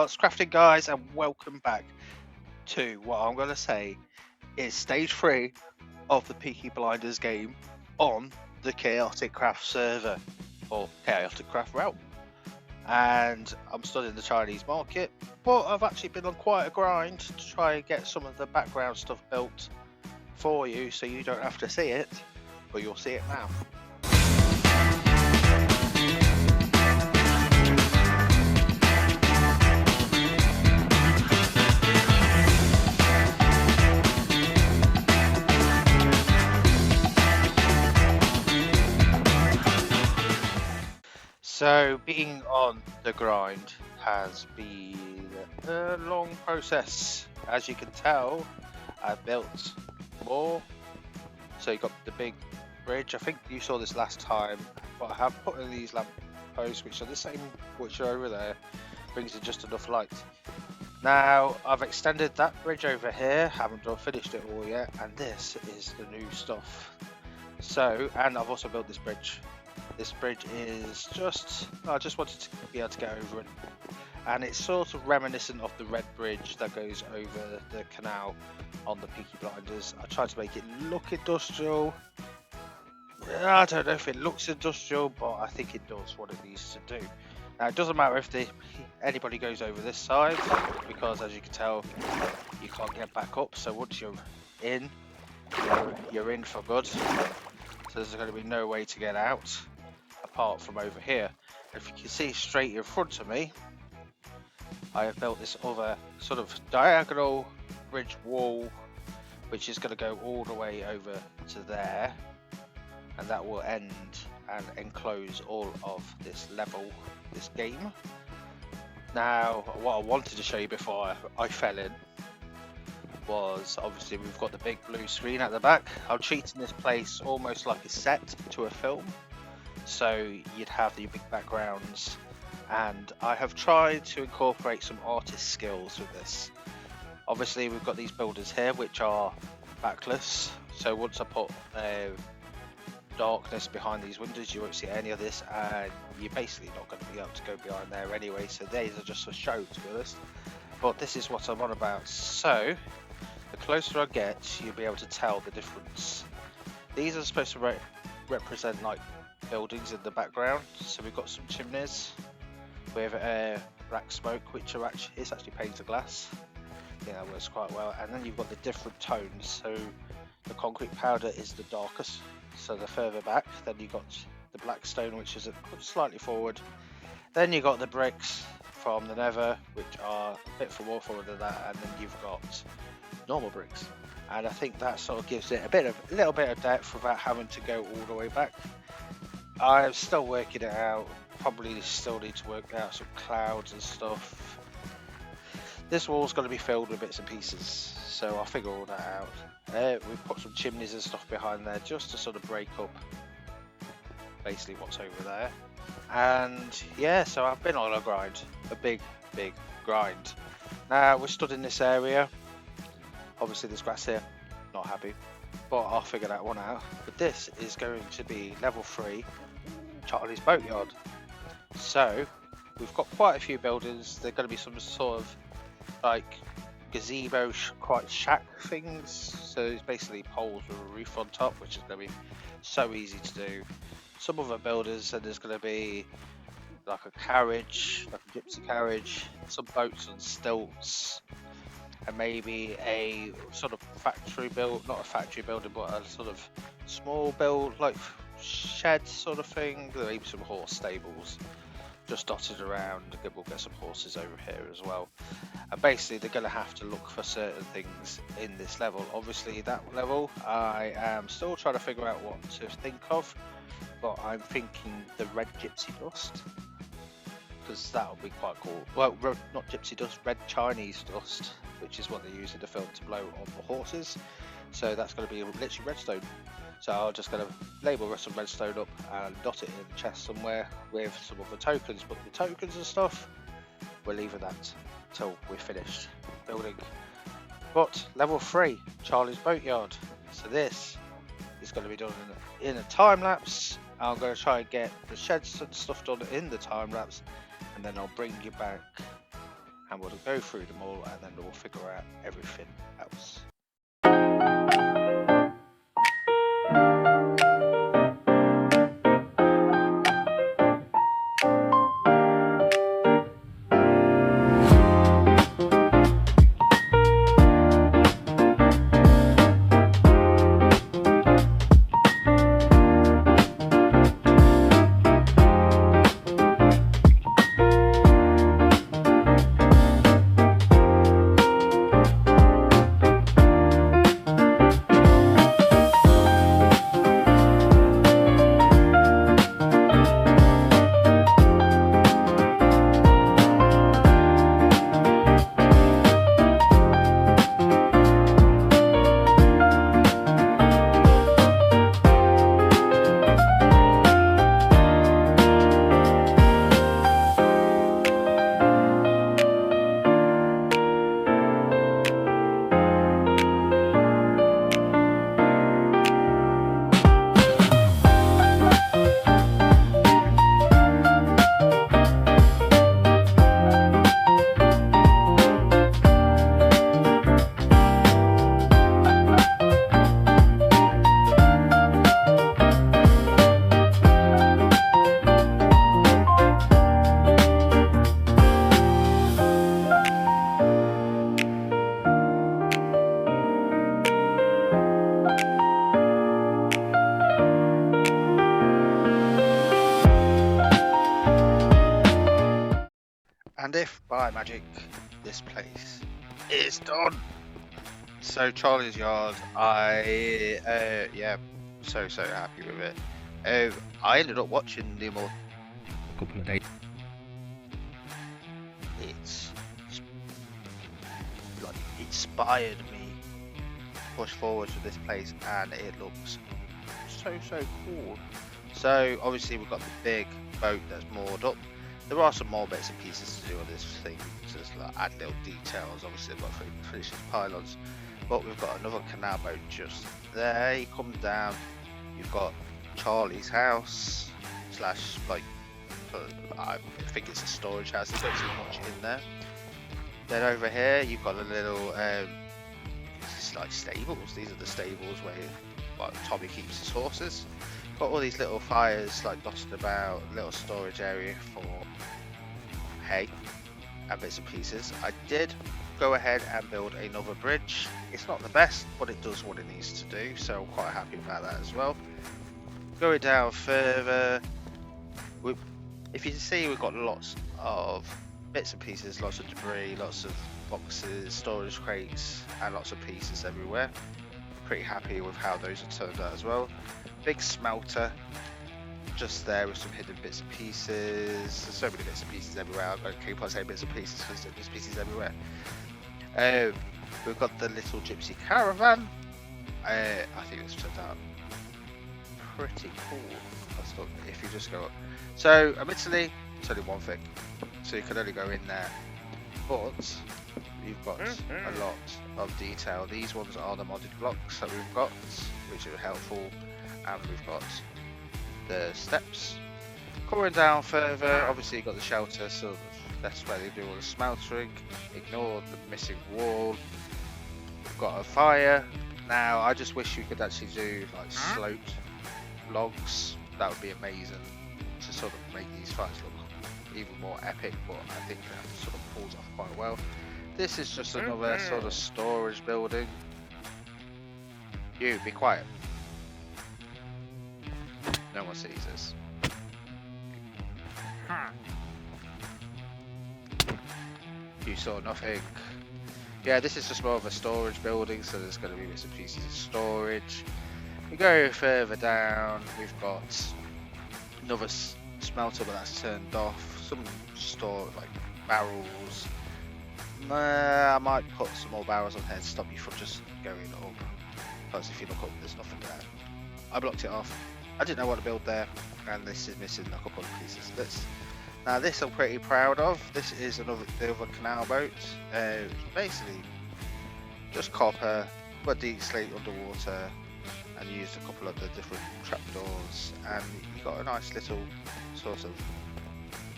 What's crafting, guys, and welcome back to what I'm going to say is stage 3 of the Peaky Blinders game on the ChaoticCraft server, or ChaoticCraft realm. And I'm studying the Chinese market, but I've actually been on quite a grind to try and get some of the background stuff built for you so you don't have to see it, but you'll see it now. So being on the grind has been a long process. As you can tell, I've built more. So you got the big bridge. I think you saw this last time, but I have put in these lamp posts, which are the same, which are over there, brings in just enough light. Now I've extended that bridge over here, haven't finished it all yet, and this is the new stuff. So, and I've also built this bridge. This bridge is I just wanted to be able to get over it, and it's sort of reminiscent of the red bridge that goes over the canal on the Peaky Blinders. I tried to make it look industrial. I don't know if it looks industrial, but I think it does what it needs to do. Now it doesn't matter if anybody goes over this side, because as you can tell, you can't get back up. So once you're in, you're in for good. So there's going to be no way to get out apart from over here. If you can see straight in front of me, I have built this other sort of diagonal bridge wall, which is going to go all the way over to there, and that will end and enclose all of this level, this game. Now what I wanted to show you before I fell in was, obviously we've got the big blue screen at the back. I'm treating this place almost like a set to a film, so you'd have the big backgrounds, and I have tried to incorporate some artist skills with this. Obviously we've got these builders here which are backless, so once I put darkness behind these windows you won't see any of this, and you're basically not going to be able to go behind there anyway, so these are just a show, to be honest. But this is what I'm on about. So the closer I get, you'll be able to tell the difference. These are supposed to represent like buildings in the background. So we've got some chimneys with black smoke, which are actually painted glass. I think that works quite well. And then you've got the different tones. So the concrete powder is the darkest, so the further back. Then you've got the black stone, which is slightly forward. Then you've got the bricks from the nether, which are a bit more forward than that, and then you've got normal bricks. And I think that sort of gives it a little bit of depth without having to go all the way back. I'm still working it out. Probably still need to work out some clouds and stuff. This wall's going to be filled with bits and pieces, so I'll figure all that out. We've put some chimneys and stuff behind there just to sort of break up basically what's over there. And yeah, so I've been on a grind, a big grind. Now we're stood in this area. Obviously there's grass here, not happy, but I'll figure that one out. But this is going to be level 3 Charlie's Boatyard. So we've got quite a few buildings. They're going to be some sort of like gazebo, quite shack things. So it's basically poles with a roof on top, which is going to be so easy to do. Some other builders, and there's going to be like a carriage, like a gypsy carriage, some boats on stilts, and maybe a sort of factory build, not a factory building, but a sort of small build, like shed sort of thing. Maybe some horse stables just dotted around. We'll get some horses over here as well. And basically they're going to have to look for certain things in this level. Obviously that level I am still trying to figure out what to think of, but I'm thinking the red gypsy dust, because that would be quite cool. Well, not gypsy dust, red Chinese dust, which is what they use in the film to blow on the horses. So that's going to be literally redstone. So I'm just going to label some redstone up and dot it in the chest somewhere with some of the tokens. But the tokens and stuff, we're leaving that till we're finished building. But level 3, Charlie's Boatyard. So this is going to be done in a time lapse. I'm going to try and get the sheds and stuff done in the time lapse, and then I'll bring you back and we'll go through them all, and then we'll figure out everything else. And if by magic this place is done, so Charlie's Yard, yeah, so happy with it. I ended up watching the more A couple of days. it's like inspired me to push forward to this place, and it looks so cool. So obviously we've got the big boat that's moored up. There are some more bits and pieces to do on this thing, just like add little details. Obviously I've got to finish these pylons, but we've got another canal boat just there. You come down, you've got Charlie's house slash, like, I think it's a storage house. There's not too much in there. Then over here you've got a little it's like stables. These are the stables where Tommy keeps his horses. Got all these little fires like dotted about, little storage area for hay and bits and pieces. I did go ahead and build another bridge. It's not the best, but it does what it needs to do, so I'm quite happy about that as well. Going down further, if you can see, we've got lots of bits and pieces, lots of debris, lots of boxes, storage crates, and lots of pieces everywhere. Pretty happy with how those have turned out as well. Big smelter just there with some hidden bits and pieces. There's so many bits and pieces everywhere. I'm going to keep on saying bits and pieces because there's pieces everywhere. We've got the little gypsy caravan. I think this turned out pretty cool. If you just go up. So admittedly, it's only one thing, so you can only go in there, but you've got a lot of detail. These ones are the modded blocks that we've got, which are helpful, and we've got the steps. Coming down further, obviously you've got the shelter, so that's where they do all the smeltering. Ignore the missing wall. We've got a fire. Now I just wish you could actually do like sloped logs. That would be amazing to sort of make these fires look even more epic, but I think that sort of pulls off quite well. This is just another sort of storage building. You, be quiet. No one sees this. You saw nothing. Yeah, this is just more of a storage building, so there's going to be bits and pieces of storage. We go further down, we've got another smelter, but that's turned off. Some store like barrels. I might put some more barrels on here to stop you from just going up, because if you look up there's nothing there. I blocked it off. I didn't know what to build there, and this is missing a couple of pieces. Now this I'm pretty proud of. This is the other canal boat. Basically just copper, put deep slate underwater, and used a couple of the different trapdoors, and you got a nice little sort of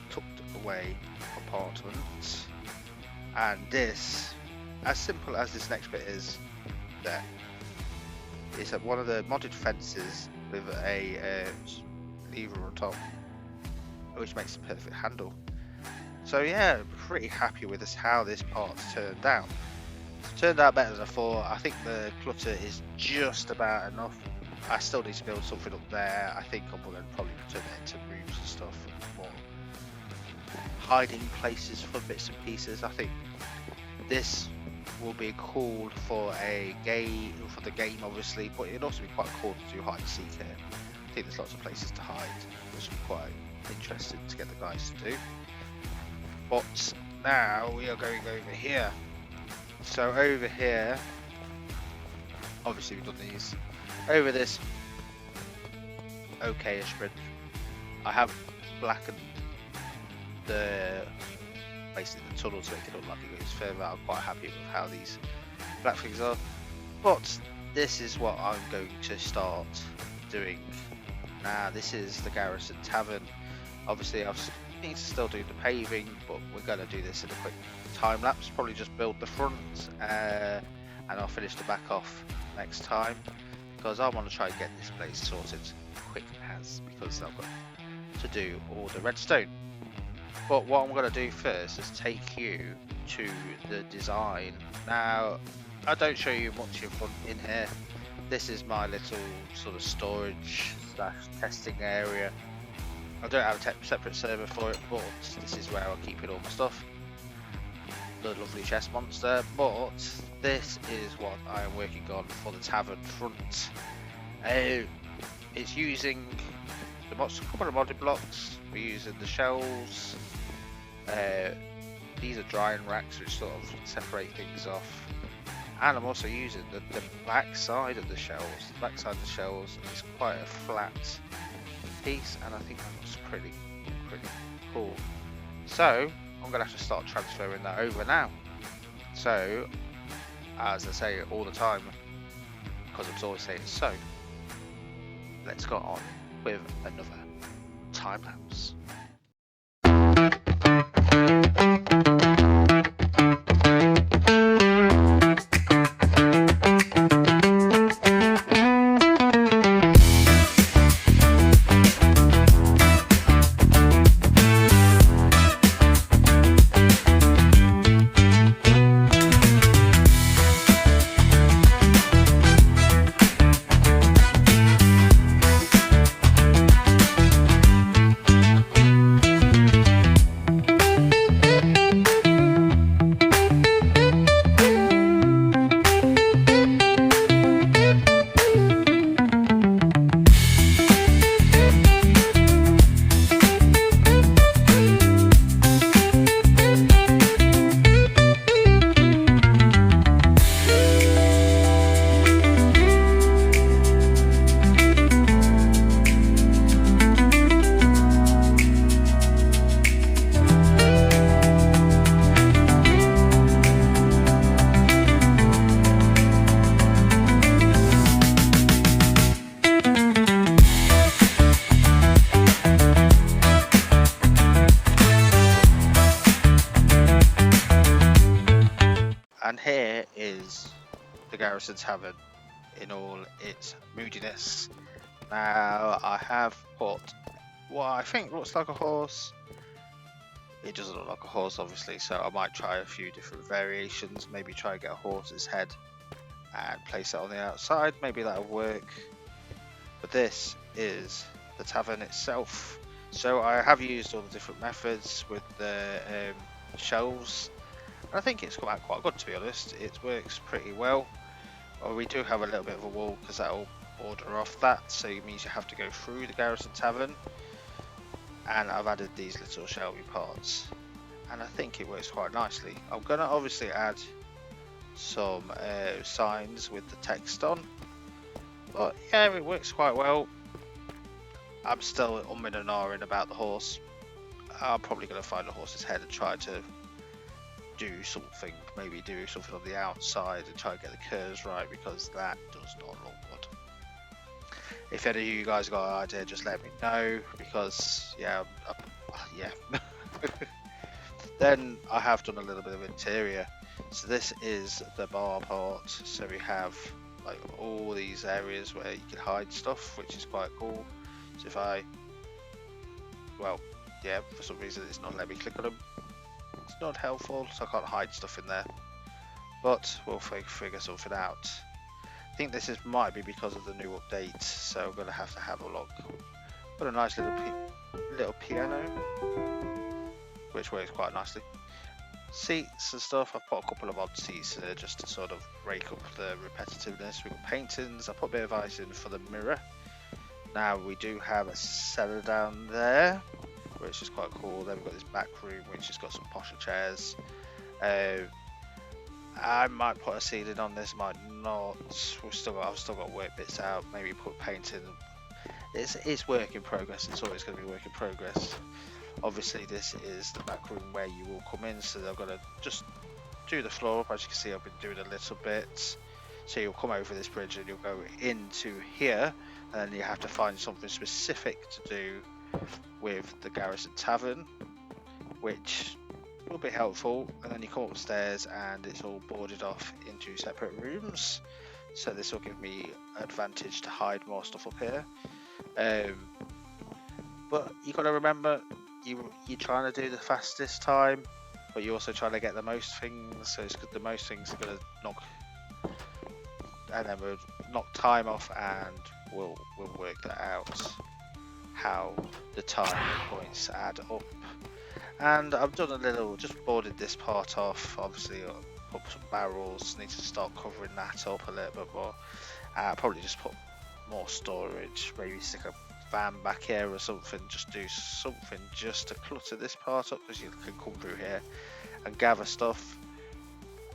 tucked away compartment. And this, as simple as this next bit is, there, it's one of the modded fences with a lever on top, which makes a perfect handle. So yeah, pretty happy with this, how this part's turned out. It's turned out better than I thought. I think the clutter is just about enough. I still need to build something up there. I think I'm going to probably turn it into rooms and stuff, and more hiding places for bits and pieces. I think this will be cool for a game, for the game obviously, but it'd also be quite cool to do hide and seek here. I think there's lots of places to hide, which would be quite interesting to get the guys to do. But now we are going over here. So over here, obviously we've done these. Over this okay-ish bridge, I have blackened the basically the tunnel to make it look like it goes further. I'm quite happy with how these black things are. But this is what I'm going to start doing. Now this is the Garrison Tavern. Obviously I need to still do the paving, but we're going to do this in a quick time lapse. Probably just build the front and I'll finish the back off next time, because I want to try and get this place sorted quick as, because I've got to do all the redstone. But what I'm going to do first is take you to the design. Now I don't show you much in here. This is my little sort of storage / testing area. I don't have a separate server for it, but this is where I'll keep all my stuff. The lovely chest monster. But this is what I am working on for the tavern front. It's using the couple of modded blocks. We're using the shelves. These are drying racks which sort of separate things off. And I'm also using the back side of the shelves. The back side of the shelves is quite a flat piece, and I think that looks pretty cool. So I'm gonna have to start transferring that over now. So as I say all the time, because I'm always saying so, let's go on with another time lapse. And here is the Garrison Tavern in all its moodiness. Now I have put what I think looks like a horse. It doesn't look like a horse obviously, so I might try a few different variations. Maybe try and get a horse's head and place it on the outside. Maybe that'll work. But this is the tavern itself. So I have used all the different methods with the shelves. I think it's quite good, to be honest. It works pretty well. Well, we do have a little bit of a wall because that'll border off that, so it means you have to go through the Garrison Tavern. And I've added these little shelving parts, and I think it works quite nicely. I'm gonna obviously add some signs with the text on, but yeah, it works quite well. I'm still umming and ahhing about the horse. I'm probably gonna find a horse's head and try to do something, maybe do something on the outside and try to get the curves right, because that does not look good. If any of you guys got an idea, just let me know, because yeah, Then I have done a little bit of interior. So this is the bar part. So we have like all these areas where you can hide stuff, which is quite cool. So if I, well, yeah, for some reason it's not letting me click on them. It's not helpful, so I can't hide stuff in there. But we'll figure something out. I think this might be because of the new update, so I'm gonna have to have a look. Got a nice little piano, which works quite nicely. Seats and stuff, I've put a couple of odd seats here just to sort of break up the repetitiveness. We've got paintings, I put a bit of ice in for the mirror. Now we do have a cellar down there, which is quite cool. Then we've got this back room, which has got some posher chairs. I might put a ceiling on this, might not. I've still got to work bits out. Maybe put painting. It's work in progress. It's always going to be work in progress. Obviously, this is the back room where you will come in. So I'm going to just do the floor up. As you can see, I've been doing a little bit. So you'll come over this bridge and you'll go into here, and then you have to find something specific to do with the Garrison Tavern, which will be helpful. And then you come upstairs and it's all boarded off into separate rooms, so this will give me advantage to hide more stuff up here. But you got to remember, you're trying to do the fastest time, but you're also trying to get the most things. So it's the most things are going to knock, and then we'll knock time off, and we'll work that out, how the time points add up. And I've done a little, just boarded this part off. Obviously, I'll put some barrels, need to start covering that up a little bit more. Probably just put more storage, maybe stick a van back here or something, just do something just to clutter this part up, because you can come through here and gather stuff.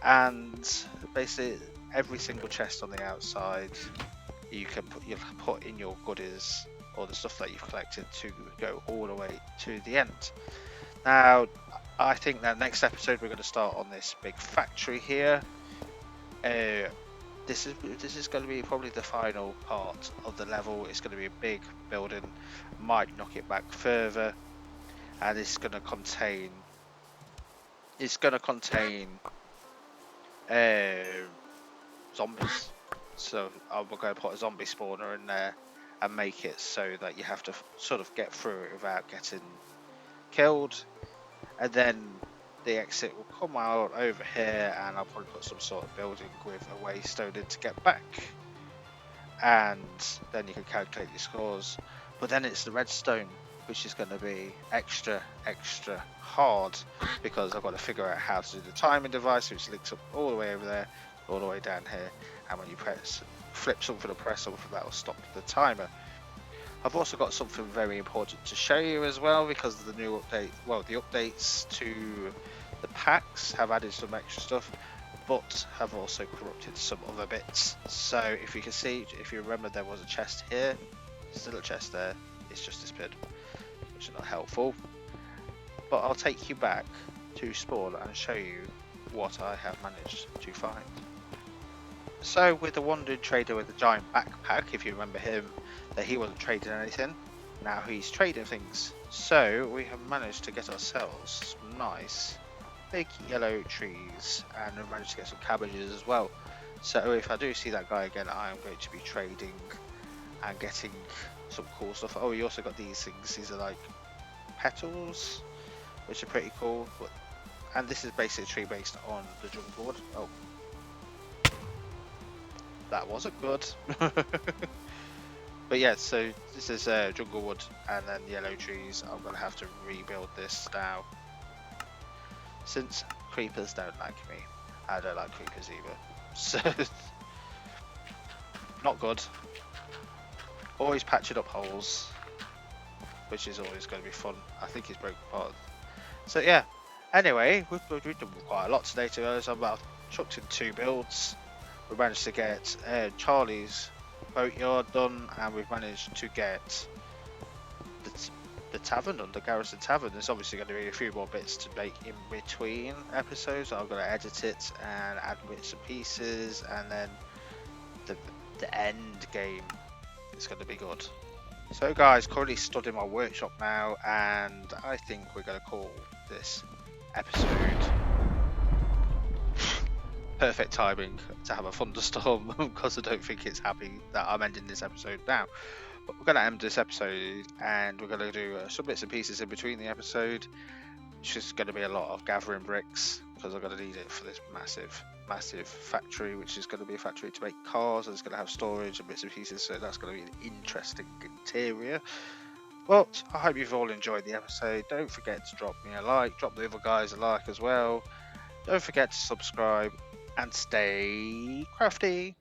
And basically every single chest on the outside you'll put in your goodies, or the stuff that you've collected, to go all the way to the end. Now, I think that next episode we're going to start on this big factory here. This is going to be probably the final part of the level. It's going to be a big building, might knock it back further, and it's going to contain zombies. So I'm going to put a zombie spawner in there and make it so that you have to sort of get through it without getting killed. And then the exit will come out over here, and I'll probably put some sort of building with a way stone in to get back, and then you can calculate your scores. But then it's the redstone, which is going to be extra hard, because I've got to figure out how to do the timing device, which links up all the way over there, all the way down here, and when you flip something or press something, that will stop the timer. I've also got something very important to show you as well, because of the new update. Well, the updates to the packs have added some extra stuff, but have also corrupted some other bits. So if you can see, if you remember, there was a chest here, still a chest there, it's just disappeared, which is not helpful. But I'll take you back to spawn and show you what I have managed to find. So with the wandering trader with the giant backpack, if you remember him, that he wasn't trading anything, now he's trading things. So we have managed to get ourselves some nice big yellow trees, and we've managed to get some cabbages as well. So if I do see that guy again, I am going to be trading and getting some cool stuff. Oh, we also got these things. These are like petals, which are pretty cool. And this is basically a tree based on the jungle wood. Oh, that wasn't good. But yeah, so this is jungle wood and then yellow trees. I'm going to have to rebuild this now, since creepers don't like me. I don't like creepers either. So, not good. Always patching up holes, which is always going to be fun. I think he's broken part. So yeah, anyway, we've done quite a lot today, to be honest. I've chucked in 2 builds. We managed to get Charlie's boatyard done, and we've managed to get the tavern done, the Garrison Tavern. There's obviously going to be a few more bits to make in between episodes. I'm going to edit it and add bits and pieces, and then the end game is going to be good. So guys, currently stood in my workshop now, and I think we're going to call this episode. Perfect timing to have a thunderstorm because I don't think it's happy that I'm ending this episode now. But we're going to end this episode and we're going to do some bits and pieces in between the episode. It's just going to be a lot of gathering bricks because I'm going to need it for this massive factory, which is going to be a factory to make cars, and it's going to have storage and bits and pieces, so that's going to be an interesting interior. Well, I hope you've all enjoyed the episode. Don't forget to drop me a like, drop the other guys a like as well. Don't forget to subscribe and stay crafty.